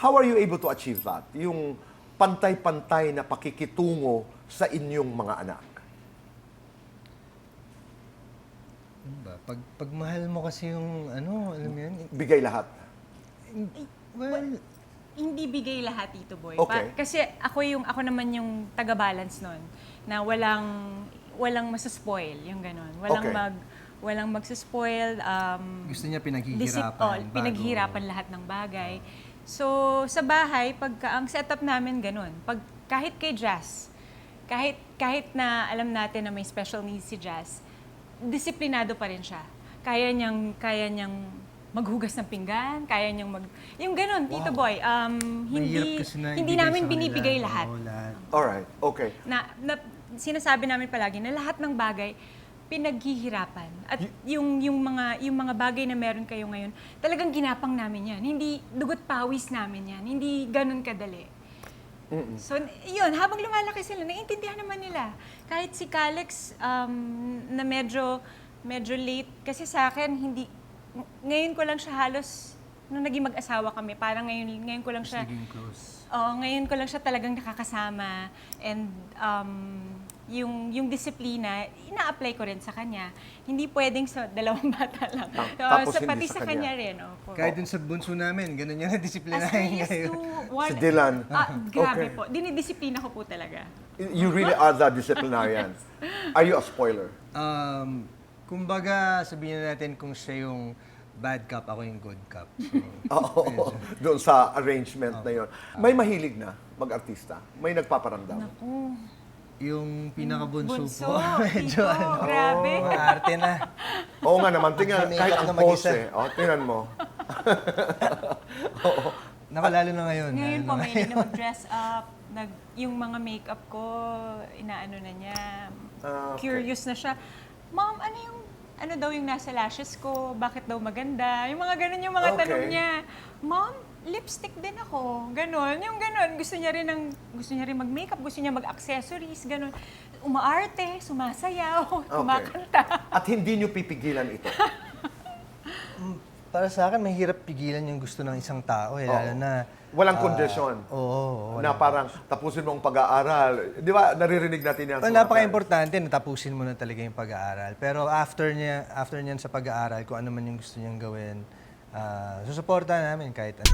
How are you able to achieve that? Yung pantay-pantay na pakikitungo sa inyong mga anak. Ano ba? Pag mahal mo kasi yung ano, alam mo yun? Bigay lahat. Well, Hindi bigay lahat, Tito Boy. Okay. Kasi ako naman yung taga-balance nun, na walang masaspoil, yung ganon. Okay. Walang magsaspoil. gusto niya pinaghihirapan. Pinaghihirapan lahat ng bagay. So, sa bahay, ang setup namin ganon. Kahit kay Jazz, kahit na alam natin na may special needs si Jazz, disiplinado pa rin siya. Kaya niyang maghugas ng pinggan, kaya niyang yung ganun, Tito Boy, Mahirap kasi na hindi ibigay namin sa kanila. binibigay lahat. Oo, lahat. Alright, okay. Na sinasabi namin palagi na lahat ng bagay pinaghihirapan. At yung mga bagay na meron kayo ngayon, talagang ginapang namin yan. Hindi dugot pawis namin yan. Hindi ganun kadali. So, yun, habang lumalaki sila, naiintindihan naman nila. Kahit si Calex, na medyo late, kasi sa akin, ngayon ko lang siya halos, nung naging mag-asawa kami, parang ngayon ko lang siya, Naging close. ngayon ko lang siya talagang nakakasama. And yung disiplina, ina-apply ko rin sa kanya. Hindi pwedeng sa dalawang bata lang. Tapos hindi pati sa sa kanya. kanya rin. Opo. Kahit dun sa bunso namin, ganun yan As na-disiplinahin early as ngayon. 2, Si Dylan. Grabe Okay. po. Dinidisiplina ko po talaga. You really are the disciplinarian. Are you a spoiler? Kumbaga, sabihin na natin kung siya yung bad cop, ako yung good cop. So, Oo, doon sa arrangement na yon. May mahilig na mag-artista? May nagpaparamdam? Naku. yung pinakabunso Bunso, po, medyo Tito, grabe. maarte na. Oo nga naman, tingnan, May kahit makeup ang na mag-isa. pose eh. Tingnan mo. Nakalalo na ngayon. Ngayon lalo po, na may ngayon. na mag-dress up. Yung mga makeup ko, inaano na niya. Okay. Curious na siya. Mom, ano daw yung nasa lashes ko? Bakit daw maganda? Yung mga ganun yung mga Okay. tanong niya. Mom, lipstick din ako. Ganon. Yung ganon. Gusto niya rin mag-makeup, gusto niya mag-accessories, ganon. Umaarte, sumasayaw, kumakanta. At hindi nyo pipigilan ito. Para sa akin, mahirap pigilan yung gusto ng isang tao. Lalo Oo. na... Walang kondisyon. Oo. Na parang tapusin mo ang pag-aaral. Di ba, naririnig natin yan. sa Well, mga napaka-importante na tapusin mo na talaga yung pag-aaral. Pero after niyan sa pag-aaral, kung ano man yung gusto niyang gawin, susuportahan namin kahit ano.